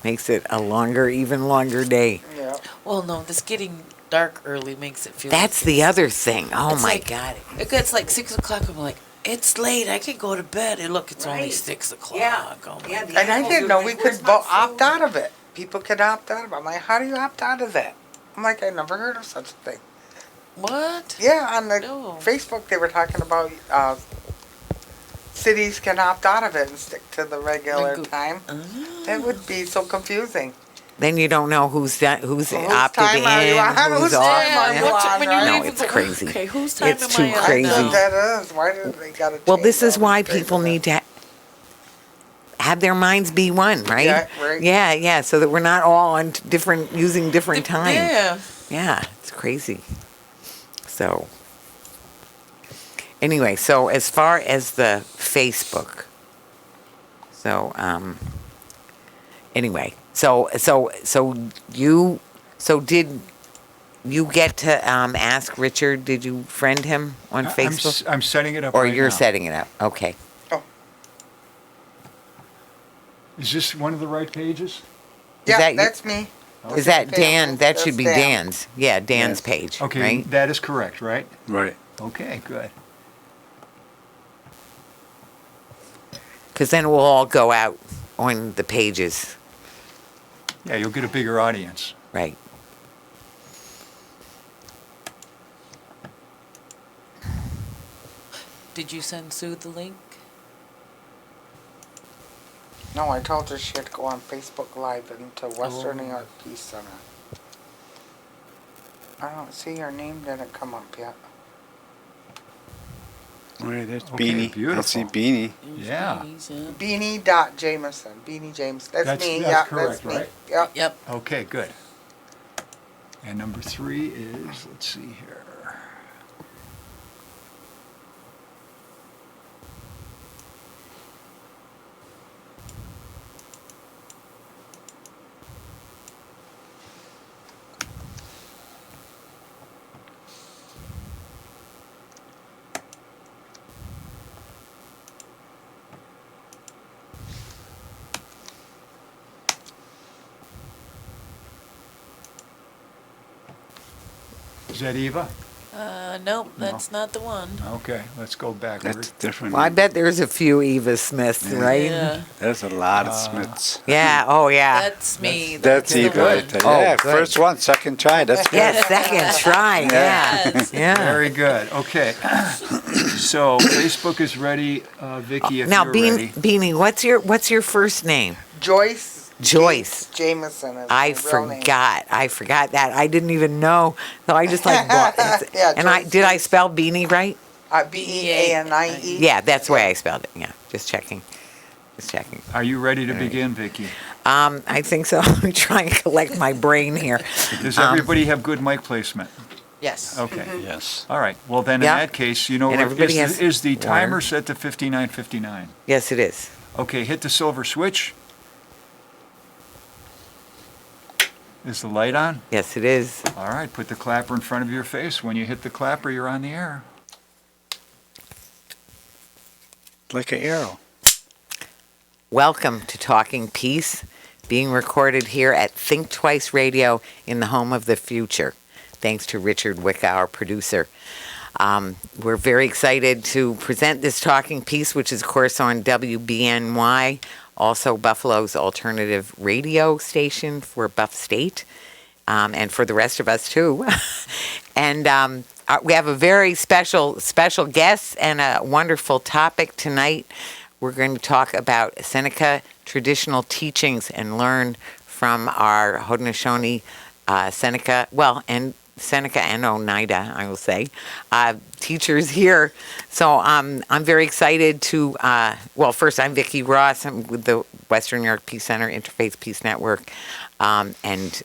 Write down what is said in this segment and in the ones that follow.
Makes it a even longer day. Yeah. Well, no, this getting dark early makes it feel. That's like the other thing. Oh it's my like, God. It gets like 6 o'clock. I'm like, it's late. I can go to bed. And look, it's only Right. 6 o'clock. Yeah. Oh my Yeah, the God. And I didn't know we could Where's my opt food? out of it. People could opt out of it. I'm like, how do you opt out of that? I'm like, I never heard of such a thing. What? Yeah, on the No. Facebook they were talking about cities can opt out of it and stick to the regular time. That would be so confusing. Then you don't know who's opted time are you in, on? who's Whose off. time are you on, when you right? No, leave, it's crazy. Okay, whose time It's am too I on crazy. now? That is. Why do they got to change Well, this is all why these people things? need to have their minds be one, right? Yeah, right. Yeah, so that we're not all on using different times. Yeah. Yeah, it's crazy. So, anyway, so as far as the Facebook, anyway, did you get to ask Richard? Did you friend him on Facebook? I'm setting it up Or right you're now. setting it up? Okay. Oh, Is this one of the right pages? yeah, that your- that's me. Is that That's Dan? Dan. That should be That's Dan. Dan's. Yeah, Dan's Yes. page. Okay, Right? that is correct, right? Right. Okay, good. Because then we'll all go out on the pages. Yeah, you'll get a bigger audience. Right. Did you send Sue the link? No, I told her she had to go on Facebook Live into Western New York Peace Center. I don't see your name didn't come up yet. Right, there's Okay, Beanie. I beautiful. see Beanie. Yeah. Beanie.Jamieson. Beanie James. That's me. That's Yeah, correct, that's me. right? Yep. Yep. Okay, good. And number 3 is, let's see here. Is that Eva? Nope, that's not the one. Okay, let's go backward. That's different. Well, I bet there's a few Eva Smiths, right? Yeah. There's a lot of Smiths. Yeah, oh yeah. That's me. That's the Eva one. right there. Oh, Yeah, good. first one, second try. That's good. Yeah, second try, yeah. Yes. Yeah. Very good. Okay. So Facebook is ready. Vicky, if Now, you're ready. Beanie, what's your first name? Joyce. Joyce. Jameson is I my real name. forgot that. I didn't even know. So I just like bought it. Yeah, And Joyce did I spell Beanie right? Beanie. Yeah, that's the way I spelled it. Yeah, just checking. Are you ready to begin, Vicky? I think so. I'm trying to collect my brain here. Does everybody have good mic placement? Yes. Okay. Yes. All right. Well, then Yeah. in that case, you know, And everybody is the has timer water. set to 59:59? Yes, it is. Okay, hit the silver switch. Is the light on? Yes, it is. All right, put the clapper in front of your face. When you hit the clapper, you're on the air. Like an arrow. Welcome to Talking Peace, being recorded here at Think Twice Radio in the home of the future. Thanks to Richard Wick, our producer. We're very excited to present this Talking Peace, which is, of course, on WBNY, also Buffalo's alternative radio station for Buff State, and for the rest of us, too. And we have a very special guest and a wonderful topic tonight. We're going to talk about Seneca traditional teachings and learn from our Haudenosaunee Seneca, and Oneida, I will say, teachers here. So I'm very excited to, first I'm Vicki Ross. I'm with the Western New York Peace Center Interfaith Peace Network, and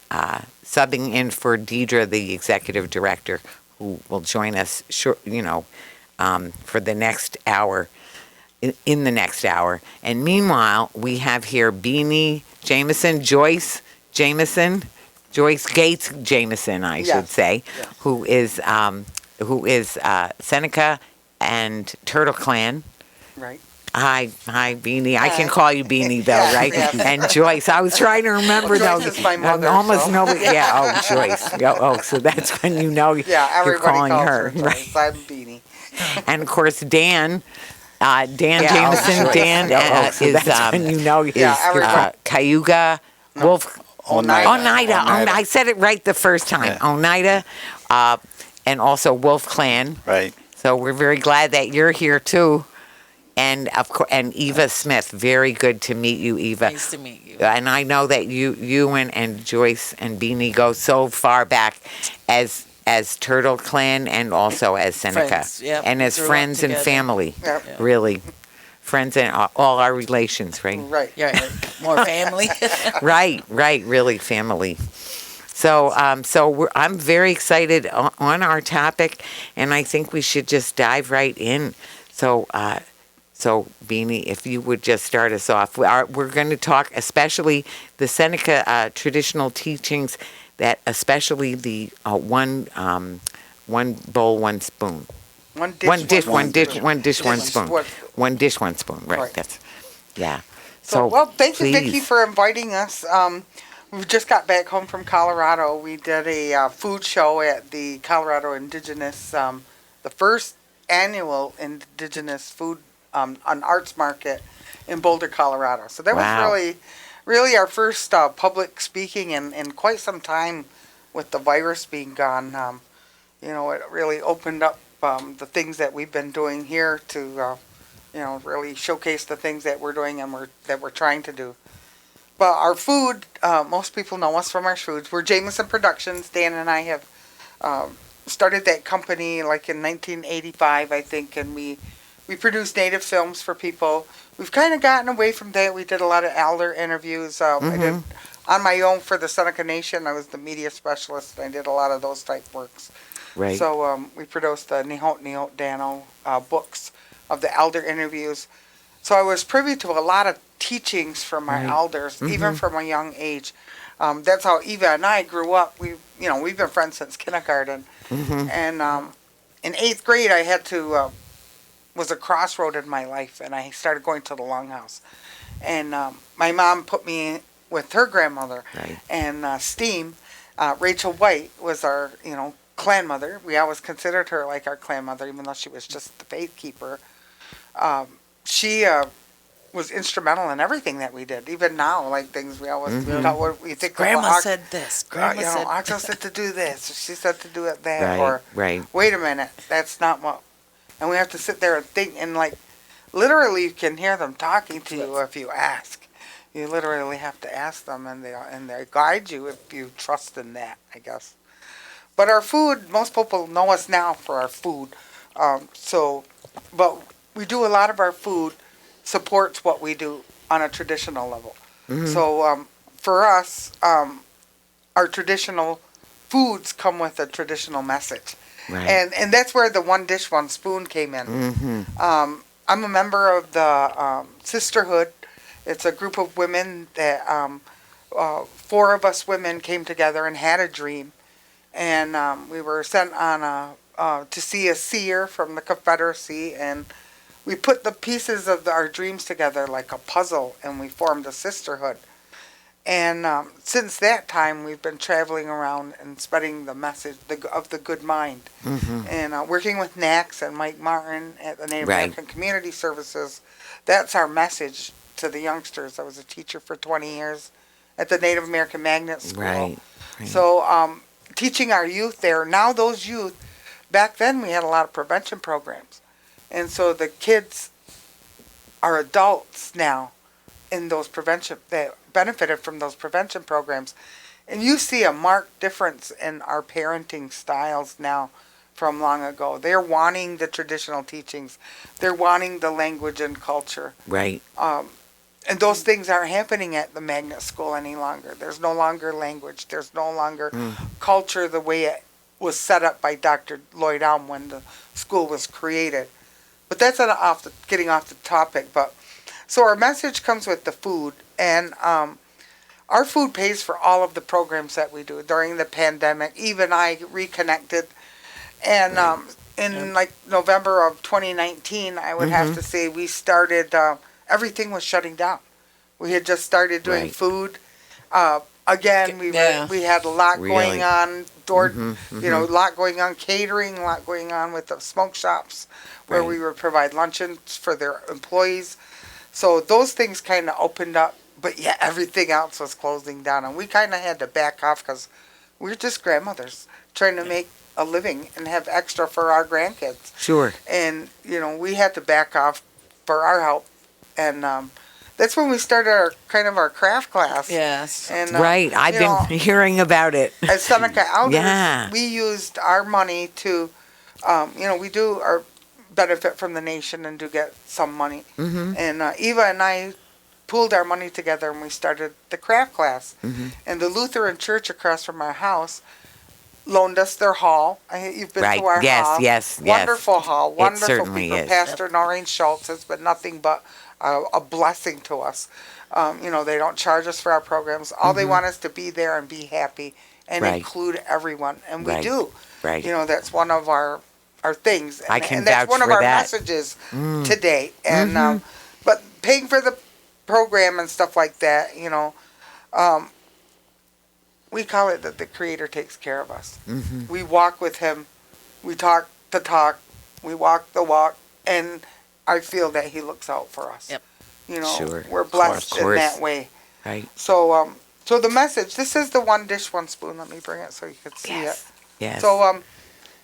subbing in for Deidre, the executive director, who will join us for the next hour. In the next hour. And meanwhile, we have here Beanie Jamieson, Joyce Jamieson, Joyce Gates Jamieson, I should say, yes. who is Seneca and Turtle Clan. Right. Hi, Beanie. I can call you Beanie though, Yes, right? yes. And Joyce. I was trying to remember Joyce though. is my mother, Almost so. nobody. Yeah. Oh, Joyce. So that's when you know Yeah, you're everybody calling calls her, her right? Joyce. I'm Beanie. And of course, Dan. Dan Yeah, Jamieson. Joyce. Dan So is that's when you know Yeah, everybody. Cayuga Wolf. Oneida. Oneida. I said it right the first time. Yeah. Oneida, and also Wolf Clan. Right. So we're very glad that you're here too. And of course, and Eva Smith. Very good to meet you, Eva. Nice to meet you. And I know that you and Joyce and Beanie go so far back as Turtle Clan and also as Seneca. Friends, yep. And as Grew up friends and together. family. Yep. Yeah. Really. Friends and all our relations, right? Right. Yeah, more family. Right, really family. So, I'm very excited on our topic, and I think we should just dive right in. So, Beanie, if you would just start us off, we're going to talk especially the Seneca traditional teachings, that especially the one bowl, one spoon. One dish, One dish, spoon. one spoon. What- One dish, one spoon. Right. Right. That's, yeah. So, well, thank you, please. Vicky, for inviting us. We just got back home from Colorado. We did a food show at the Colorado Indigenous, the first annual Indigenous food an arts market in Boulder, Colorado. So that Wow. was really our first public speaking in quite some time with the virus being gone. It really opened up the things that we've been doing here to, really showcase the things that we're doing and that we're trying to do. But our food, most people know us from our foods. We're Jamieson Productions. Dan and I have started that company like in 1985, I think, and we produce native films for people. We've kind of gotten away from that. We did a lot of elder interviews. I did on my own for the Seneca Nation. I was the media specialist, and I did a lot of those type works. Right. So we produced the Nihot Dano books of the elder interviews. So I was privy to a lot of teachings from our elders, even from a young age. That's how Eva and I grew up. We've been friends since kindergarten. And in 8th grade, I had to was a crossroad in my life, and I started going to the Longhouse. And my mom put me with her grandmother, Right. and Steam, Rachel White was our clan mother. We always considered her like our clan mother, even though she was just the faith keeper. She was instrumental in everything that we did. Even now, like things we always thought what we think. Grandma said this. Grandma you know, said Octo said to do this. She said to do it that. Right, Or right. wait a minute, that's not what. And we have to sit there and think, and like literally, you can hear them talking to you if you ask. You literally have to ask them, and they guide you if you trust in that, I guess. But our food, most people know us now for our food. But we do a lot of our food supports what we do on a traditional level. So for us, our traditional foods come with a traditional message. Right. And that's where the one dish, one spoon came in. I'm a member of the Sisterhood. It's a group of women that 4 of us women came together and had a dream. And we were sent on to see a seer from the Confederacy, and we put the pieces of our dreams together like a puzzle, and we formed a sisterhood. And since that time, we've been traveling around and spreading the message of the good mind. And working with NACS and Mike Martin at the Native Right. American Community Services. That's our message to the youngsters. I was a teacher for 20 years at the Native American Magnet School. Right. So teaching our youth there. Now those youth, back then we had a lot of prevention programs. And so the kids are adults now in those prevention, that benefited from those prevention programs. And you see a marked difference in our parenting styles now from long ago. They're wanting the traditional teachings. They're wanting the language and culture. Right. And those things aren't happening at the magnet school any longer. There's no longer language. There's no longer culture the way it was set up by Dr. Lloyd Alm when the school was created. But that's getting off the topic. But so our message comes with the food, and our food pays for all of the programs that we do during the pandemic. Even I reconnected, and in like November of 2019, I would have to say we started, everything was shutting down. We had just started doing Right. food. Again, we had a lot Really? going on, a lot going on catering, a lot going on with the smoke shops where Right. we would provide luncheons for their employees. So those things kind of opened up, but yeah, everything else was closing down. And we kind of had to back off because we were just grandmothers trying to make a living and have extra for our grandkids. Sure. And, we had to back off for our help. And that's when we started our craft class. Yes. And, Right. I've been hearing about it. as Seneca elders, Yeah. we used our money to, we do our benefit from the nation and do get some money. And Eva and I pooled our money together and we started the craft class. And the Lutheran church across from our house loaned us their hall. You've been Right. to our Yes, hall. yes, yes. Wonderful hall. Wonderful certainly people. is. Pastor Noreen Schultz has been nothing but a blessing to us. They don't charge us for our programs. All they want us to be there and be happy and Right. include everyone. And we Right. do. Right. That's one of our things. I can and that's vouch one of for our that. messages today. And but paying for the program and stuff like that, we call it that the Creator takes care of us. We walk with Him, we talk the talk, we walk the walk, and I feel that He looks out for us. Yep. Sure. We're blessed Of in course. that way. Right. So, so the message. This is the one dish, one spoon. Let me bring it so you can see it. Yes. So,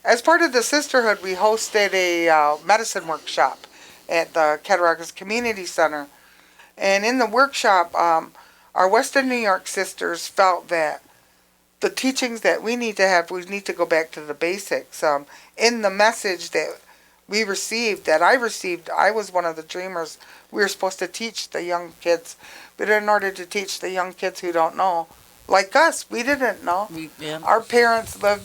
as part of the sisterhood, we hosted a medicine workshop at the Cattaraugus Community Center, and in the workshop, our Western New York sisters felt that the teachings that we need to have, we need to go back to the basics. In the message that we received, that I received, I was one of the dreamers. We were supposed to teach the young kids, but in order to teach the young kids who don't know, like us, we didn't know. Our parents lived,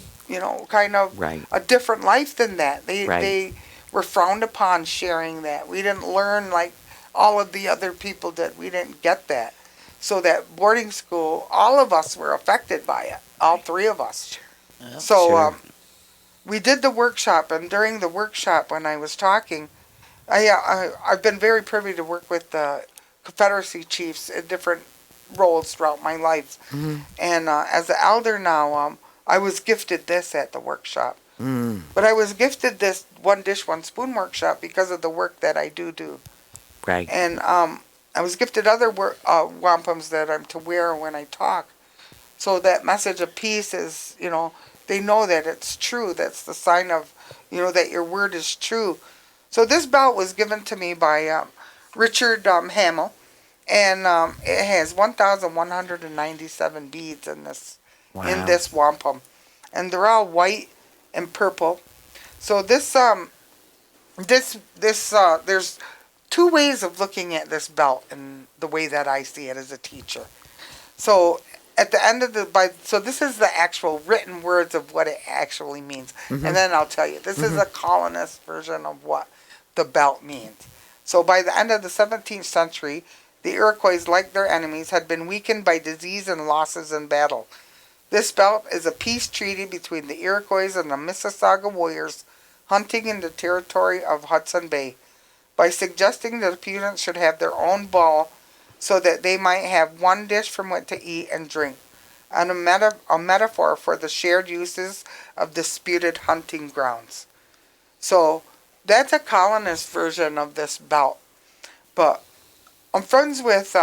kind of Right. a different life than that. Right. They were frowned upon sharing that. We didn't learn like all of the other people did. We didn't get that. So that boarding school, all of us were affected by it. All three of us. Yep. So Sure. we did the workshop, and during the workshop, when I was talking, I've been very privy to work with the Confederacy chiefs in different roles throughout my life. And as an elder now, I was gifted this at the workshop. But I was gifted this one dish, one spoon workshop because of the work that I do. Right. And I was gifted other wampums that I'm to wear when I talk. So that message of peace is, they know that it's true. That's the sign of, that your word is true. So this belt was given to me by Richard Hamill, and it has 1,197 beads in this wampum, and they're all white and purple. So this there's two ways of looking at this belt and the way that I see it as a teacher. So at the end of so this is the actual written words of what it actually means. And then I'll tell you, this is a colonist version of what the belt means. So by the end of the 17th century, the Iroquois, like their enemies, had been weakened by disease and losses in battle. This belt is a peace treaty between the Iroquois and the Mississauga warriors hunting in the territory of Hudson Bay, by suggesting that the Putans should have their own ball so that they might have one dish from which to eat and drink, and a metaphor for the shared uses of disputed hunting grounds. So that's a colonist version of this belt. But I'm friends with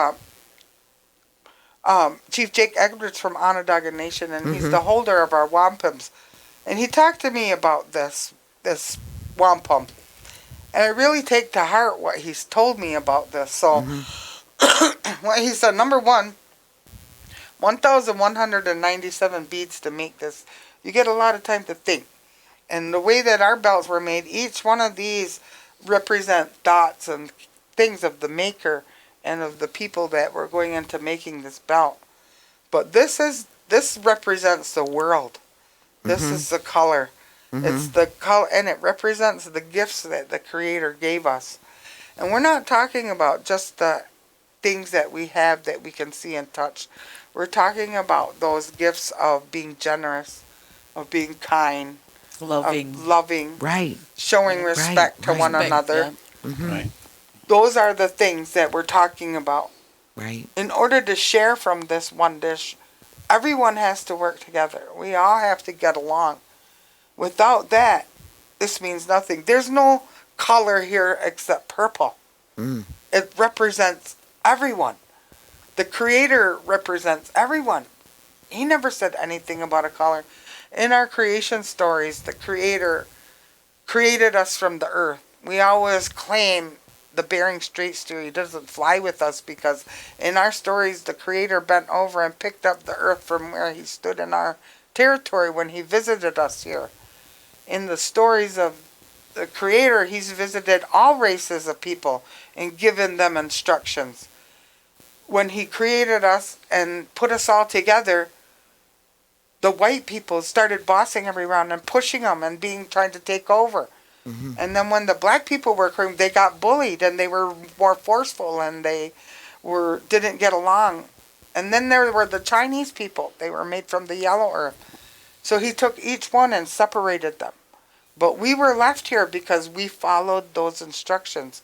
Chief Jake Egberts from Onondaga Nation, and he's the holder of our wampums. And he talked to me about this wampum. And I really take to heart what he's told me about this. So, what he said, number one, 1,197 beads to make this. You get a lot of time to think. And the way that our belts were made, each one of these represent dots and things of the maker and of the people that were going into making this belt. But this represents the world. This is the color. It's the color, and it represents the gifts that the Creator gave us. And we're not talking about just the things that we have that we can see and touch. We're talking about those gifts of being generous, of being kind, loving, Right. showing respect to one Respect, another. yeah. Right. Those are the things that we're talking about. Right. In order to share from this one dish, everyone has to work together. We all have to get along. Without that, this means nothing. There's no color here except purple. Mm. It represents everyone. The Creator represents everyone. He never said anything about a color. In our creation stories, the Creator created us from the earth. We always claim the Bering Straits story doesn't fly with us because in our stories, the Creator bent over and picked up the earth from where he stood in our territory when he visited us here. In the stories of the Creator, he's visited all races of people and given them instructions. When he created us and put us all together, the white people started bossing everyone and pushing them and trying to take over. Mm-hmm. And then when the black people were coming, they got bullied and they were more forceful and they didn't get along. And then there were the Chinese people. They were made from the yellow earth. So he took each one and separated them. But we were left here because we followed those instructions.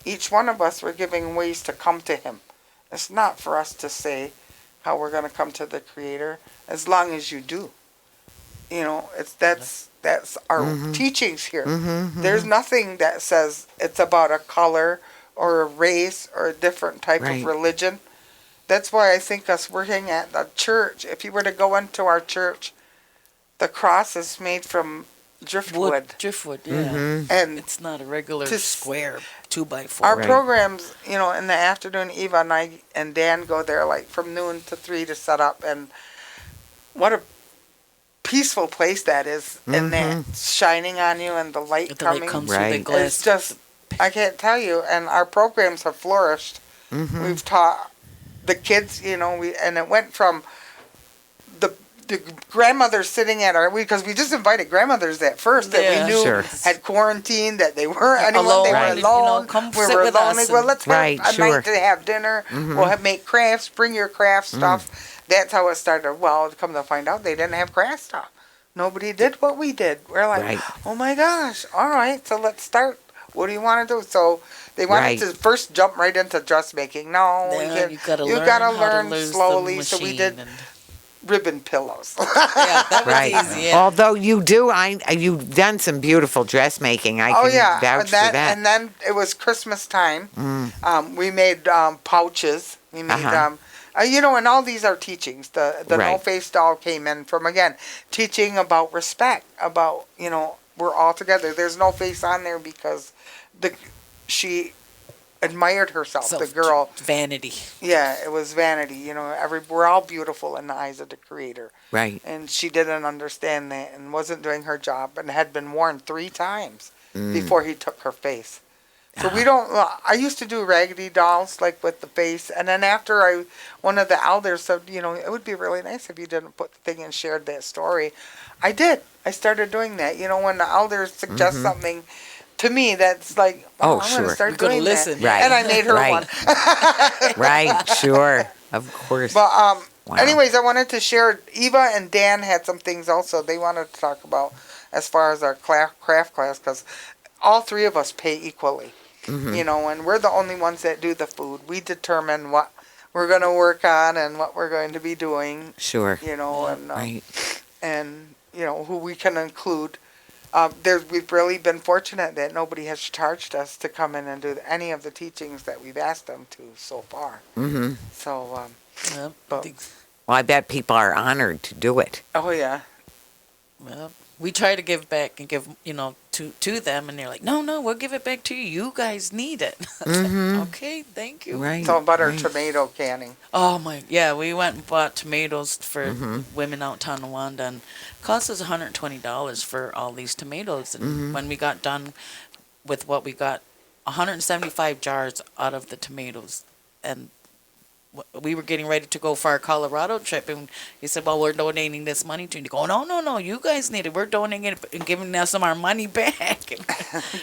Each one of us were giving ways to come to him. It's not for us to say how we're going to come to the Creator, as long as you do. You know, that's our teachings here. There's nothing that says it's about a color or a race or a different type of religion. That's why I think us working at the church, if you were to go into our church, the cross is made from driftwood. Driftwood, yeah. And It's not a regular square 2x4. our programs, you know, in the afternoon, Eva and I and Dan go there like from noon to 3 to set up. And what a peaceful place that is. And that shining on you and the light The light coming. comes through the Right. glass. It's just, I can't tell you. And our programs have flourished. We've taught the kids, you know, and it went from the grandmothers sitting at because we just invited grandmothers at first that Yeah. we knew Sure. had quarantined, that they weren't anyone, Alone, they right. were You know, alone, come we sit were with lonely. us Well, and- let's have Right, a sure. night to have dinner. We'll make crafts, bring your craft stuff. That's how it started. Well, come to find out, they didn't have craft stuff. Nobody did what we did. We're like, Right. oh my gosh, all right, so let's start. What do you want to do? So they wanted Right. to first jump right into dressmaking. No, Yeah, you gotta you learn gotta how to learn lose the slowly. So we machine did and- ribbon pillows. yeah, that was Right. easy. Yeah. Although you've done some beautiful dressmaking. I Oh can yeah, vouch and for that. and then it was Christmas time. We made pouches. We made you know, and all these are teachings. The Right. no face doll came in from again teaching about respect. About, you know, we're all together. There's no face on there because she admired herself. The girl. Vanity. Yeah, it was vanity. You know, we're all beautiful in the eyes of the Creator. Right. And she didn't understand that and wasn't doing her job and had been warned 3 times before he took her face. So we don't, I used to do raggedy dolls like with the face. And then after one of the elders said, you know, it would be really nice if you didn't put the thing and shared that story. I did. I started doing that. You know, when the elders suggest something to me that's like, Oh, I'm sure. going to start We're gonna doing listen. that. Right. And I made her Right. one. Right. Sure. Of course. But Wow. anyways, I wanted to share. Eva and Dan had some things also they wanted to talk about as far as our craft class, because all 3 of us pay equally. You know, and we're the only ones that do the food. We determine what we're going to work on and what we're going to be doing. Sure. You know, and Right. and you know who we can include. We've really been fortunate that nobody has charged us to come in and do any of the teachings that we've asked them to so far. Mm-hmm. So, Yeah. But- Well, I bet people are honored to do it. oh yeah. Well, we try to give back and give, you know, to them, and they're like, no, we'll give it back to you. You guys need it. Okay, thank you. Right. So about our right. tomato canning. Oh my, yeah, we went and bought tomatoes for women out in Oneida, and it cost us $120 for all these tomatoes. And when we got done with what we got, 175 jars out of the tomatoes, and we were getting ready to go for our Colorado trip, and he said, well, we're donating this money to you. And you go, no, you guys need it. We're donating it and giving us some of our money back.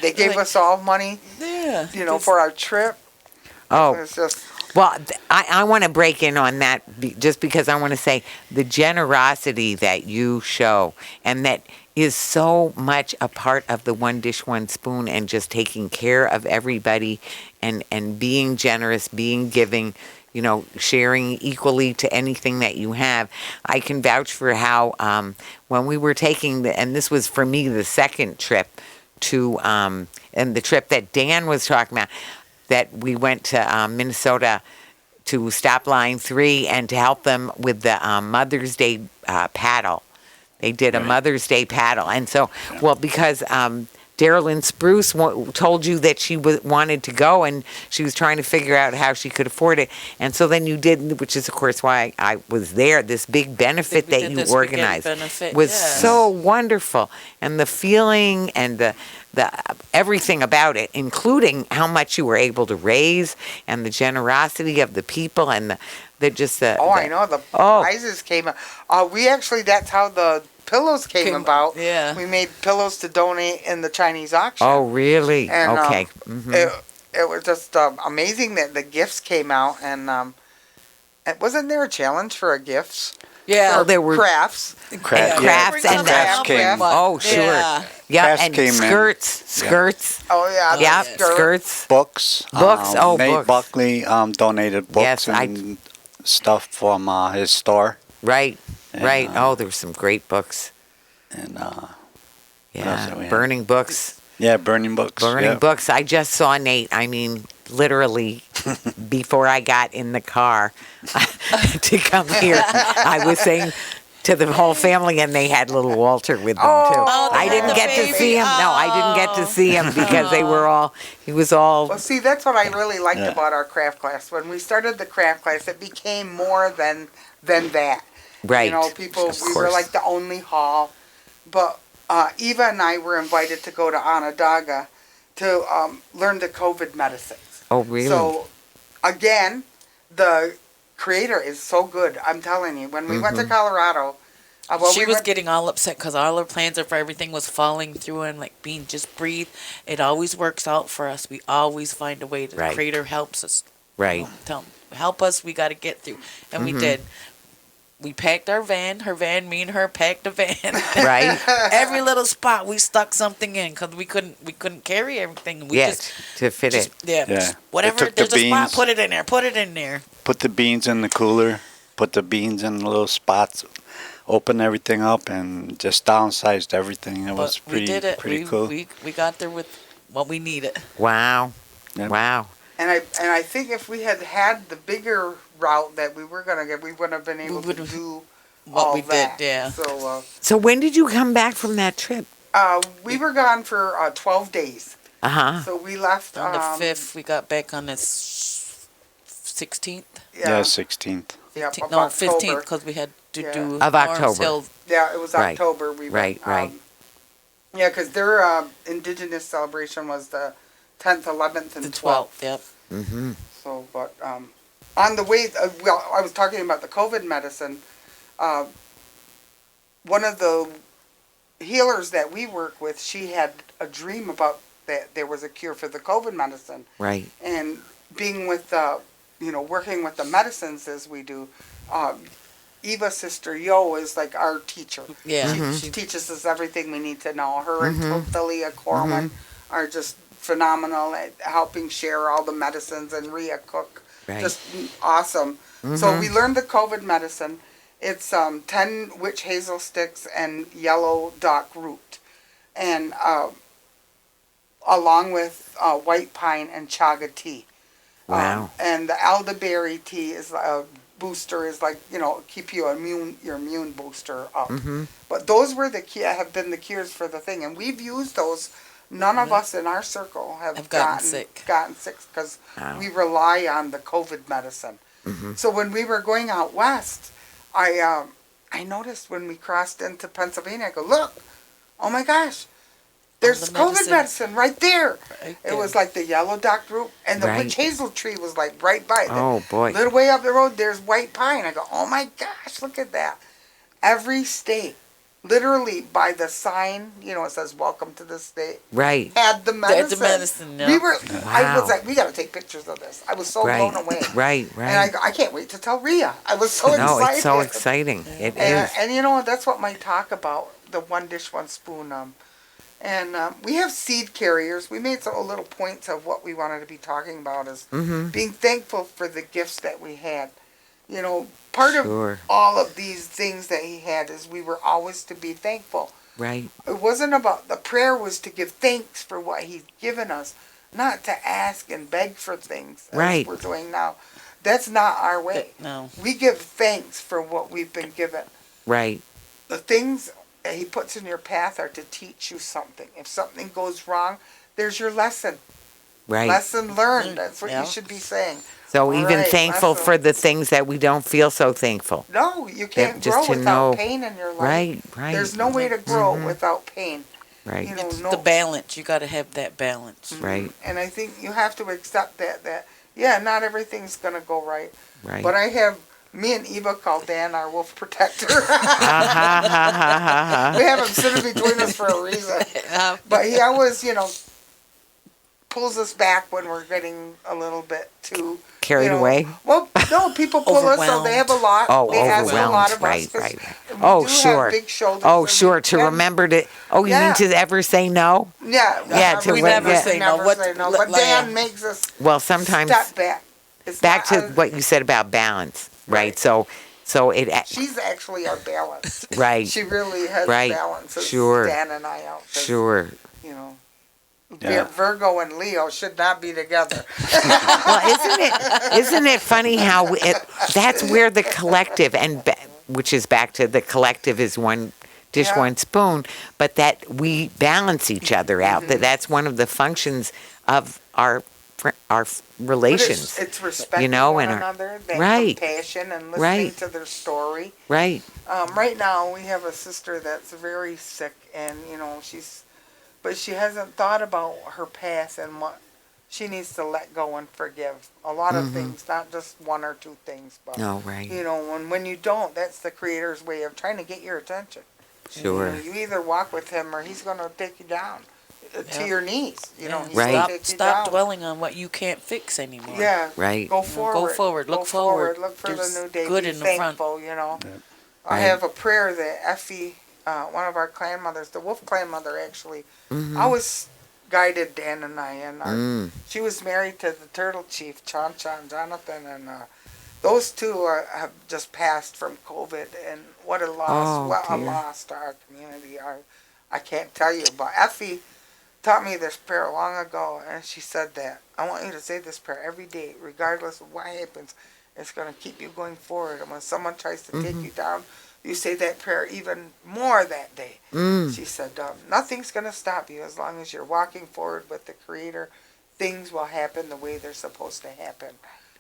They gave Like- us all money, Yeah. you know, for our trip. It Oh, was just Well, I want to break in on that just because I want to say the generosity that you show and that is so much a part of the One Dish, One Spoon and just taking care of everybody and being generous, being giving, sharing equally to anything that you have. I can vouch for how when we were taking, and this was for me the second trip to, and the trip that Dan was talking about, that we went to Minnesota to Stop Line 3 and to help them with the Mother's Day paddle. They did a Mother's Day paddle. And so, well, because Darylyn Spruce told you that she wanted to go and she was trying to figure out how she could afford it. And so then you did, which is, of course, why I was there. This big benefit that you organized was so wonderful. And the feeling and the everything about it, including how much you were able to raise and the generosity of the people and I know the prizes came out. We actually, that's how the pillows came about. Yeah, we made pillows to donate in the Chinese auction. Oh, really? And, okay. It was just amazing that the gifts came out, and wasn't there a challenge for gifts? Yeah, Oh, there were crafts. Crafts and crafts came. Oh, sure. Yeah, Crafts and came in. skirts. Oh yeah, Yeah, skirts. skirts. Books. Oh, Nate books. Buckley donated books Yes, and stuff from his store. Right, And, right. Oh, there were some great books. And else Yeah, did we have? burning books. yeah, burning books. Burning yeah. books. I just saw Nate. I mean, literally, before I got in the car to come here, I was saying to the whole family, and they had little Walter with them too. Oh, I didn't the get to baby. see him. No, I didn't get to see him because they were all. He was all. Well, see, that's what I really liked Yeah. about our craft class. When we started the craft class, it became more than that. Right. You know, people, Of we were course. like the only hall. But Eva and I were invited to go to Onondaga to learn the COVID medicines. Oh, really? So, again, the creator is so good. I'm telling you. When we went to Colorado, she was getting all upset because all her plans for everything was falling through and like being just breathe. It always works out for us. We always find a way. The Right. creator helps us. Right. Tell 'em, help us. We got to get through, and we did. We packed our van. Her van. Me and her packed a van. Right. Every little spot we stuck something in because we couldn't carry everything. We Yes, to fit it. Yeah. Yeah. Whatever. They took the There's a spot. beans. Put it in there. Put it in there. Put the beans in the cooler. Put the beans in the little spots. Open everything up and just downsized everything. It was But we did it. pretty we, cool. We got there with what we needed. Wow. Yep. Wow. And I think if we had the bigger route that we were gonna get, we wouldn't have been able to would've- do what all we did, that. yeah. So So when did you come back from that trip? we were gone for 12 days. Uh huh. So we left On the 5th, we got back on the 16th. Yeah, 16th. Yeah, 15th, of no, October. 15th, because we had to Yeah. do Of Lawrence October. Hill. Yeah, it was Right. October. We went, Right. Yeah, because their indigenous celebration was the 10th, 11th, and The 12th. 12th, yep. Mm-hmm. So, but on the way, I was talking about the COVID medicine. One of the healers that we work with, she had a dream about that there was a cure for the COVID medicine. Right. And being with, working with the medicines as we do, Eva's sister Yo is like our teacher. Yeah. She teaches us everything we need to know. Her and Tothalia Corwin are just phenomenal at helping share all the medicines, and Rhea Cook, Right. just awesome. So we learned the COVID medicine. It's 10 witch hazel sticks and yellow dock root, and along with white pine and chaga tea. Wow. And the elderberry tea is a booster, is like, keep your immune booster up. But those were have been the cures for the thing, and we've used those. None of us in our circle have gotten sick. Because we rely on the COVID medicine. So when we were going out west, I noticed when we crossed into Pennsylvania, I go, look, oh my gosh, there's the COVID medicine right there. Right It was like the yellow dock root, and the Right. witch hazel tree was like right by it. Oh, boy. Little way up the road, there's white pine. I go, oh my gosh, look at that. Every state literally by the sign, it says "Welcome to the state." Right. Had the medicine. the medicine, yeah. We were. I was Wow. like, we got to take pictures of this. I was so Right. blown away. Right. And Right. I can't wait to tell Rhea. I was so No, excited. it's so exciting. It is. And that's what my talk about, the one dish, one spoon. And we have seed carriers. We made some little points of what we wanted to be talking about is being thankful for the gifts that we had. Part Sure. of all of these things that he had is we were always to be thankful. Right. It wasn't about, the prayer was to give thanks for what he's given us, not to ask and beg for things as Right. we're doing now. That's not our way. No. We give thanks for what we've been given. Right. The things that he puts in your path are to teach you something. If something goes wrong, there's your lesson. Right. Lesson learned. That's what Yeah. you should be saying. So even Right, thankful lesson. for the things that we don't feel so thankful. No, you can't just grow to without know- pain in your life. Right. Right. There's no way to grow without pain. Right. It's No. the balance. You got to have that balance. Right. And I think you have to accept that not everything's going to go right. Right. But I have me and Eva call Dan our wolf protector. Ha ha ha ha ha. We have him sitting between us for a reason. But he always, pulls us back when we're getting a little bit too Carried away. Well, no, people pull us so they have a lot. Oh, they ask a lot overwhelmed. of Right. us 'cause Right. we Oh, do sure. Have big shoulders Oh, and sure. we To can- remember to. Oh, you Yeah. mean to ever say no? Yeah. Yeah, to we re- never yeah. say no. What- Say no. let- But let- Dan makes us Well, sometimes step back. It's back to not- what you said about balance. Right. Right. So it. She's actually our balance. Right. She really has Right. balance. It's Sure. Dan and I out. 'Cause, Sure. Yeah. Virgo and Leo should not be together. Well, isn't it funny how that's where the collective which is back to the collective is one dish, Yeah. one spoon, but that we balance each other out. That's one of the functions of our But relations. it's respecting know, one and our- another, that right. compassion, and listening Right. to their story. Right. Right now, we have a sister that's very sick, and but she hasn't thought about her past and what she needs to let go and forgive. A lot of things, not just one or two things, but No. Right. when you don't, that's the Creator's way of trying to get your attention. Sure. You either walk with Him, or He's going to take you down to Yeah. your knees. He's Yeah. gonna Right. take you Stop down. dwelling on what you can't fix anymore. Yeah. Right. Go forward. forward. Look Go forward. Look for There's the new day. good Be in the front. thankful, I Right. have a prayer that Effie, one of our clan mothers, the wolf clan mother actually, always guided Dan and I. And she was married to the turtle chief, Jonathan, and those two have just passed from COVID. And what a loss. Oh, What a dear. loss to our community. I can't tell you. But Effie taught me this prayer long ago, and she said that I want you to say this prayer every day, regardless of what happens. It's going to keep you going forward. And when someone tries to take you down, you say that prayer even more that day. She said, nothing's going to stop you as long as you're walking forward with the Creator. Things will happen the way they're supposed to happen.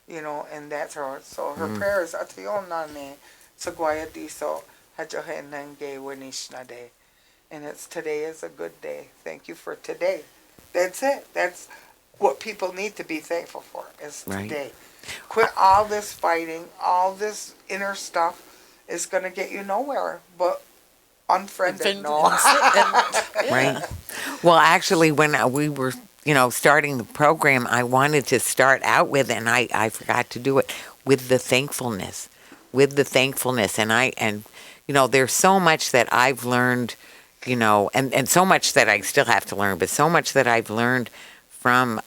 And that's her. So her prayer is, Atiyo nane, sagwaya diso, hajohe nenge winishna de. And it's today is a good day. Thank you for today. That's it. That's what people need to be thankful for is Right. today. Quit all this fighting, all this inner stuff is going to get you nowhere but unfriended. No. Right. Well, actually, when we were, starting the program, I wanted to start out with, and I forgot to do it, with the thankfulness. And there's so much that I've learned, and so much that I still have to learn, but so much that I've learned from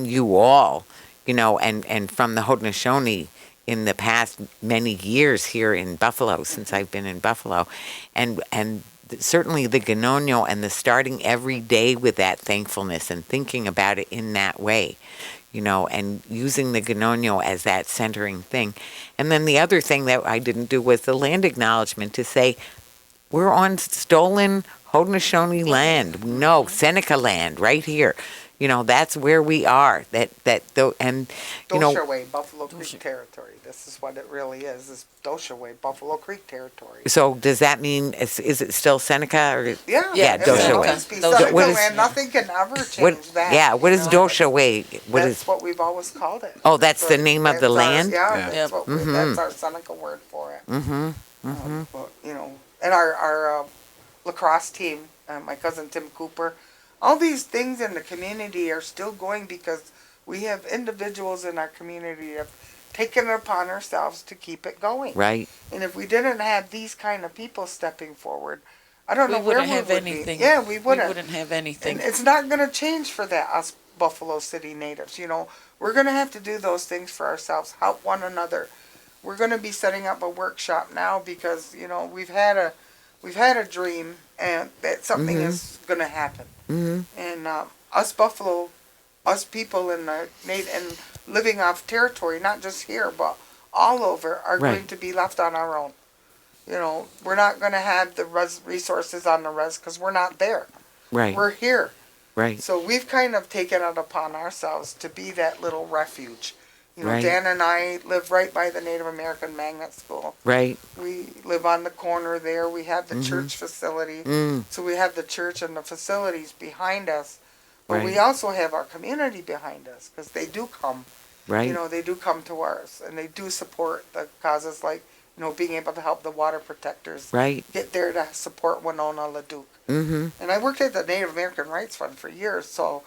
you all, and from the Haudenosaunee in the past many years here in Buffalo, since I've been in Buffalo, and certainly the Ganonyo and the starting every day with that thankfulness and thinking about it in that way, and using the Ganonyo as that centering thing. And then the other thing that I didn't do was the land acknowledgement, to say, we're on stolen Haudenosaunee land. No, Seneca land right here. That's where we are. Doshaway, Buffalo Creek territory. This is what it really is Doshaway, Buffalo Creek territory. So does that mean, is it still Seneca? Or, Yeah, Yeah, it'll Doshaway. always be Doshaway. Seneca What is- land. Nothing can ever change what, that. yeah, what is Doshaway? What That's is? what we've always called it. Oh, that's the name of the That's our- land? Yeah, Yeah. that's, what that's our Seneca word for it. But, and our lacrosse team, my cousin Tim Cooper. All these things in the community are still going because we have individuals in our community that have taken it upon ourselves to keep it going. Right. And if we didn't have these kind of people stepping forward, I don't know We where wouldn't we have would anything. be. Yeah, we We wouldn't. wouldn't have anything. And it's not going to change for that, us Buffalo City natives. You know, we're going to have to do those things for ourselves, help one another. We're going to be setting up a workshop now because, you know, we've had a dream and that something is going to happen. Mm-hmm. And us Buffalo, us people in the and living off territory, not just here but all over, are Right. going to be left on our own. You know, we're not going to have the resources on the res because we're not there. Right. We're here. Right. So we've kind of taken it upon ourselves to be that little refuge. You know, Right. Dan and I live right by the Native American Magnet School. Right. We live on the corner there. We have the church facility. Mm. So we have the church and the facilities behind us. But we Right. also have our community behind us because they do come. Right. You know, they do come to ours and they do support the causes like, you know, being able to help the water protectors Right. get there to support Winona LaDuke. Mm-hmm. And I worked at the Native American Rights Fund for years, so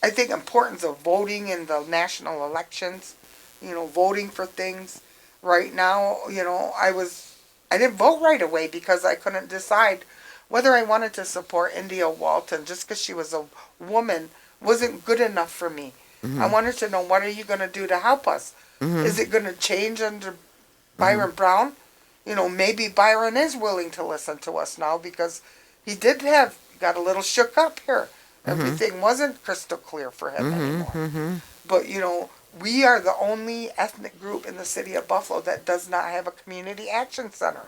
I think importance of voting in the national elections, you know, voting for things. Right now, you know, I didn't vote right away because I couldn't decide whether I wanted to support India Walton just because she was a woman wasn't good enough for me. I wanted to know, what are you going to do to help us? Is it going to change under Byron Brown? You know, maybe Byron is willing to listen to us now because he got a little shook up here. Everything wasn't crystal clear for him anymore. But, you know, we are the only ethnic group in the city of Buffalo that does not have a community action center.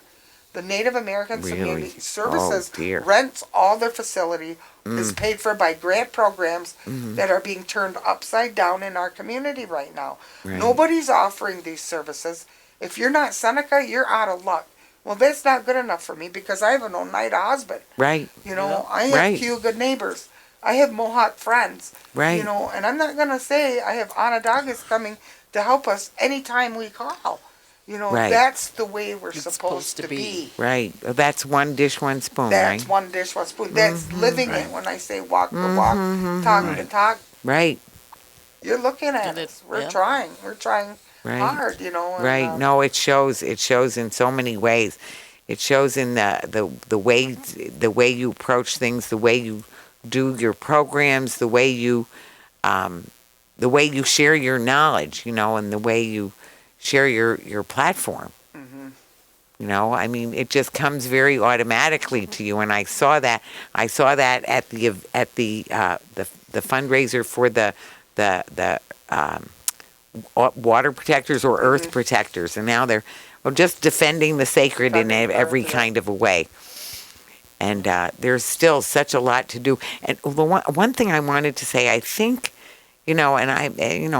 The Native American Really? Community Services Oh, dear. rents all their facility, is paid for by grant programs that are being turned upside down in our community right now. Right. Nobody's offering these services. If you're not Seneca, you're out of luck. Well, that's not good enough for me because I have an Oneida husband. Right. You know, I have Right. Cayuga neighbors. I have Mohawk friends. Right. You know, and I'm not going to say I have Onondagas coming to help us anytime we call. You know, Right. that's the way we're It's supposed to be. Right. Well, that's one dish, one spoon, That's right? one dish, one spoon. That's living it. When I say walk the walk, talk the talk, Right. you're looking at And us. it- We're yeah. trying. We're trying Right. hard, you know. And, Right. No, it shows. It shows in so many ways. It shows in the way you approach things, the way you do your programs, the way you share your knowledge, you know, and the way you share your platform. You know, I mean, it just comes very automatically to you, and I saw that. I saw that at the fundraiser for the water protectors or earth protectors, and now they're just defending the sacred in Defending every earth, yeah. kind of a way. And there's still such a lot to do. And the one thing I wanted to say, I think, you know, and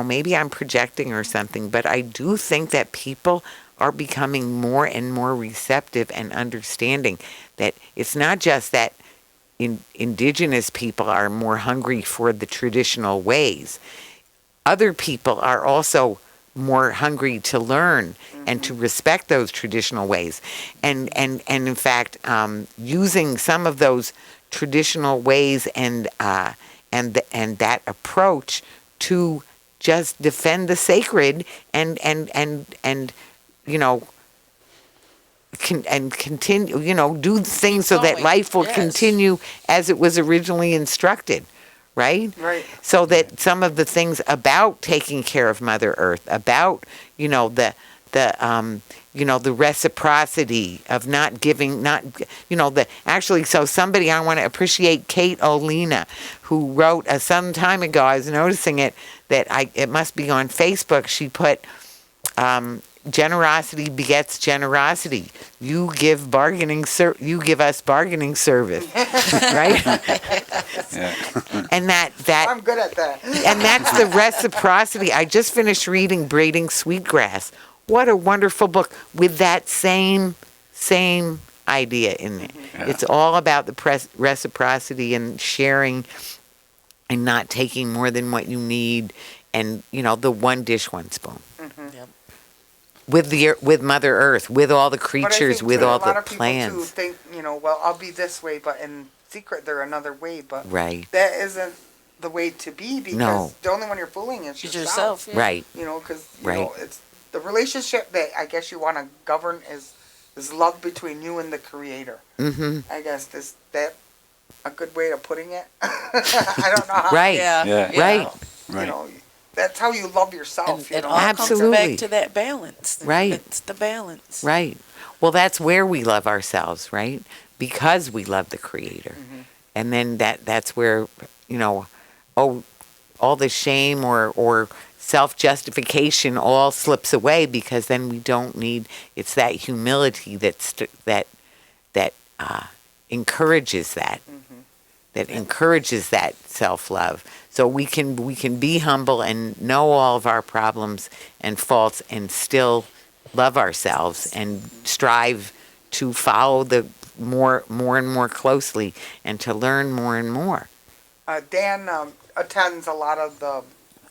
maybe I'm projecting or something, but I do think that people are becoming more and more receptive and understanding that it's not just that indigenous people are more hungry for the traditional ways. Other people are also more hungry to learn and to respect those traditional ways. And in fact, using some of those traditional ways and that approach to just defend the sacred and you know, continue, you know, do things so that going, life will yes. continue as it was originally instructed, right? Right. So that some of the things about taking care of Mother Earth, about, you know, the reciprocity of not giving, so somebody, I want to appreciate Kate Olina, who wrote some time ago, I was noticing it must be on Facebook, she put, generosity begets generosity. You give us bargaining service, right? Yeah. And that I'm good at that. and that's the reciprocity. I just finished reading Braiding Sweetgrass. What a wonderful book with that same idea in it. Yeah. It's all about the reciprocity and sharing and not taking more than what you need, and, you know, the one dish, one spoon. Yep. with Mother Earth, with all the But I creatures, think with too, all a lot the of people too plants. think, well, I'll be this way, but in secret they're another way. But Right. that isn't the way to be, because No. the only one you're fooling is It's yourself. yourself. Yeah. Right. Because Right. it's the relationship that I guess you want to govern is love between you and the Creator. Mm-hmm. I guess is that a good way of putting it? I don't know how. Right. Yeah. Yeah. yeah. Right. You know, that's how you love yourself. And it all comes Absolutely. back to that balance. Right. It's the balance. Right. Well, that's where we love ourselves, right? Because we love the Creator. And then that's where, all the shame or self-justification all slips away, because then we don't need, it's that humility that encourages that encourages that self-love. So we can be humble and know all of our problems and faults and still love ourselves and strive to follow the more and more closely and to learn more and more. Dan attends a lot of the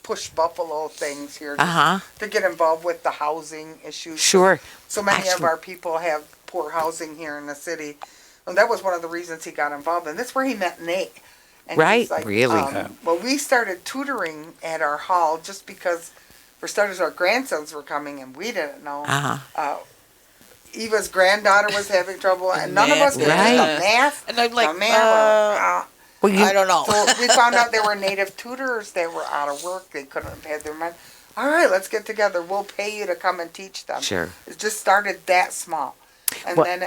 Push Buffalo things here Uh-huh. to get involved with the housing issues. Sure. So many of Actually- our people have poor housing here in the city. And that was one of the reasons he got involved. And that's where he met Nate. And Right, he's really? Well, we started tutoring at our hall just because, for starters, our grandsons were coming and we didn't know. Uh-huh. Eva's granddaughter was having trouble, and none of us knew Right. the math. And I'm like, the math. Well, I don't know. So we found out there were native tutors that were out of work. They couldn't have paid their money. All right, let's get together. We'll pay you to come and teach them. Sure. It just started that small. And Well-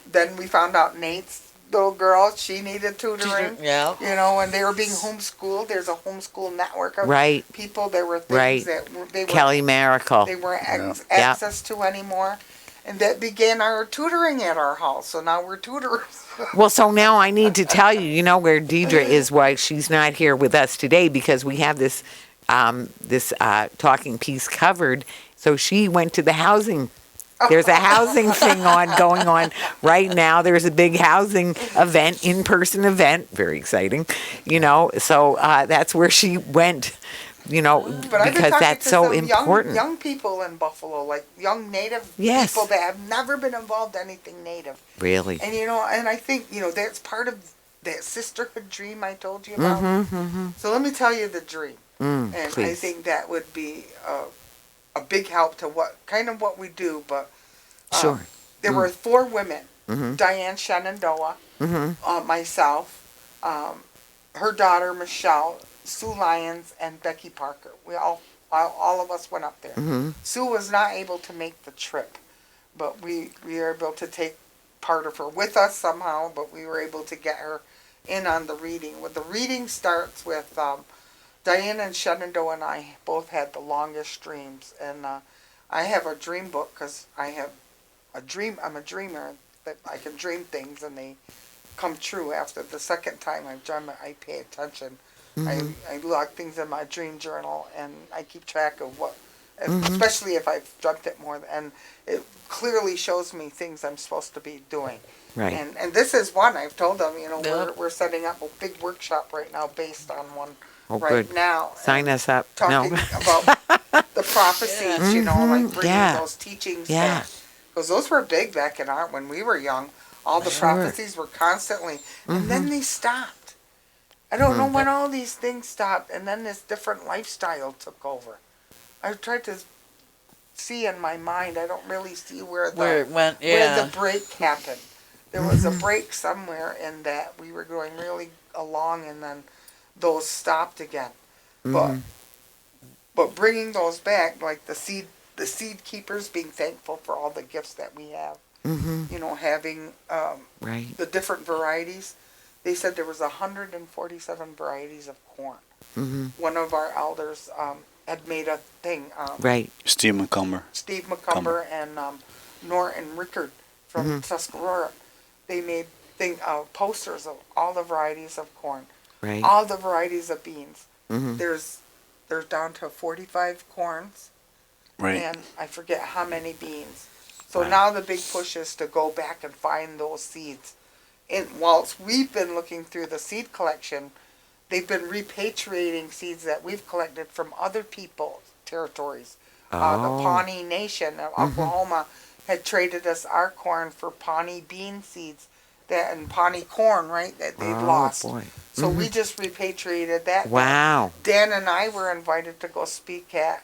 then we found out Nate's little girl, she needed tutoring. Yeah. And they were being homeschooled. There's a homeschool network of Right. people. There were things Right. they Kelly Miracle. they weren't Yeah. access to anymore. And that began our tutoring at our house. So now we're tutors. Well, so now I need to tell you, where Deidre is, why she's not here with us today, because we have this talking piece covered. So she went to the housing. There's a housing thing going on right now. There's a big housing event, in-person event, very exciting. So that's where she went. But I've been Because talking that's to so some important. young people in Buffalo, like young Native Yes. people that have never been involved in anything Native. Really. And and I think that's part of that sisterhood dream I told you about. So let me tell you the dream, and I please. think that would be a big help to what we do. But Sure. there were 4 women: Mm-hmm. Diane Shenandoah, myself, her daughter Michelle, Sue Lyons, and Becky Parker. We all of us went up there. Mm-hmm. Sue was not able to make the trip, but we were able to take part of her with us somehow. But we were able to get her in on the reading. Well, the reading starts with Diane and Shenandoah and I both had the longest dreams, and I have a dream book because I have a dream. I'm a dreamer that I can dream things and they come true. After the second time I've dreamt it, I pay attention. I log things in my dream journal, and I keep track of what, especially if I've dreamt it more, and it clearly shows me things I'm supposed to be doing. Right. And this is one I've told them. Yeah. We're setting up a big workshop right now based on one Oh, right good. now. Sign us up. Talking No. about the prophecies, like bringing Yeah. those teachings Yeah. back. Because those were big back in when we were young. All the Sure. prophecies were constantly, and then they stopped. I don't know when all these things stopped, and then this different lifestyle took over. I tried to see in my mind. I don't really see where Where it went, where yeah. the break happened. There was a break somewhere in that we were going really along, and then those stopped again. But bringing those back, like the seed keepers, being thankful for all the gifts that we have. Having Right. the different varieties. They said there was 147 varieties of corn. One of our elders had made a thing. Right. Steve McCumber. Steve McCumber and Norton Rickard from Tuscarora. They made posters of all the varieties of corn, Right. all the varieties of beans. There's down to 45 corns, Right. and I forget how many beans. So now the big push is to go back and find those seeds. And whilst we've been looking through the seed collection, they've been repatriating seeds that we've collected from other people's territories, The Oh. Pawnee Nation of Oklahoma had traded us our corn for Pawnee bean seeds and Pawnee corn, right, that they'd lost. Boy. So we just repatriated that. Wow. Dan and I were invited to go speak at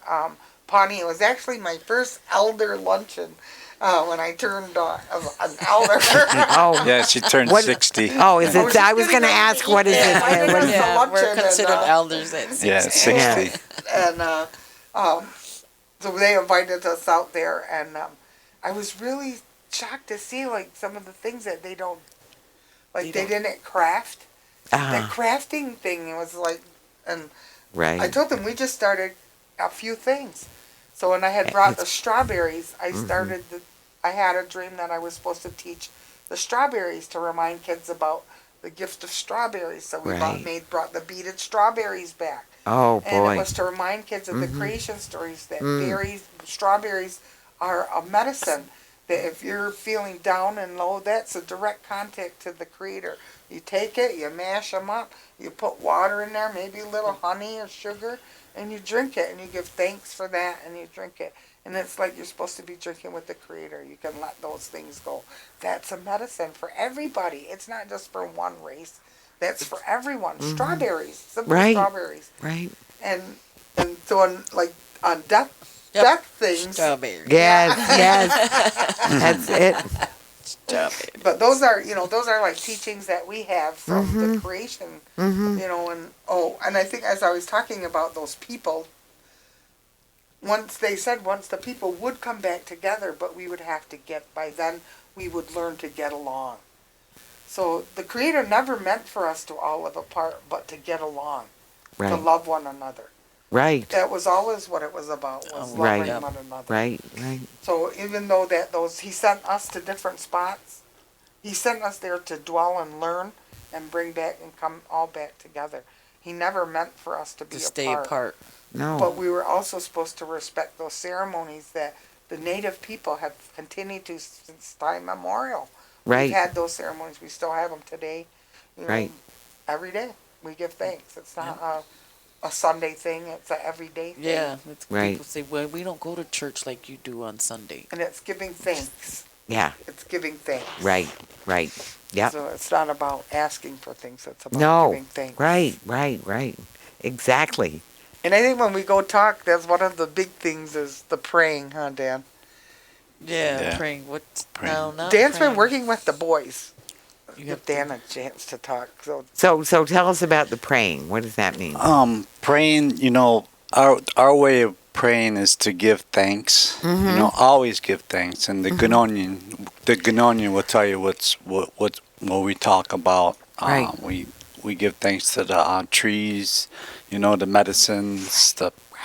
Pawnee. It was actually my first elder luncheon when I turned an elder. Oh. Yeah, she turned What- 60. Oh, is I it? was I just was getting going to ready ask, to what is eat it? that. I didn't What is know. it? Yeah, luncheon we're and, considered elders at 60. Yeah, 60. And so they invited us out there, and I was really shocked to see like some of the things that they don't, like they didn't craft. That crafting thing was like, and Right. I told them we just started a few things. So when I had brought the strawberries, I started I had a dream that I was supposed to teach the strawberries to remind kids about the gift of strawberries. So we Right. brought the beaded strawberries back. Oh, And boy. it was to remind kids of the creation stories that strawberries are a medicine. That if you're feeling down and low, that's a direct contact to the Creator. You take it, you mash them up, you put water in there, maybe a little honey or sugar, and you drink it, and you give thanks for that, and you drink it. And it's like you're supposed to be drinking with the Creator. You can let those things go. That's a medicine for everybody. It's not just for one race. That's for everyone. Strawberries, simple Right. strawberries. Right. And so on death things. Strawberry. Yes, yes. That's it. Strawberry. But those are like teachings that we have from the creation, and I think as I was talking about those people, once the people would come back together, but we would have to by then we would learn to get along. So the Creator never meant for us to all live apart, but to get along, to Right. love one another. Right. That was always what it was about, was Right. loving one another. Right. Right. So even though he sent us to different spots, he sent us there to dwell and learn and bring back and come all back together. He never meant for us to be To stay apart. No. But we were also supposed to respect those ceremonies that the native people have continued to since time memorial. Right. We've had those ceremonies. We still have them today. Right. Every day we give thanks. It's not a Sunday thing. It's an everyday thing. Yeah. Right. People say, well, we don't go to church like you do on Sunday. And it's giving thanks. Yeah. It's giving thanks. Right. Right. Yep. So it's not about asking for things. It's about No. giving thanks. Right. Right. Right. Exactly. And I think when we go talk, that's one of the big things is the praying, huh, Dan? Yeah, Yeah. praying. What? Praying. No, not Dan's praying. been working with the boys. You Give have Dan a chance to talk. So So tell us about the praying. What does that mean? Praying, our way of praying is to give thanks. Always give thanks. And the Gnonian will tell you what we talk about. Right. We give thanks to the trees, the medicines,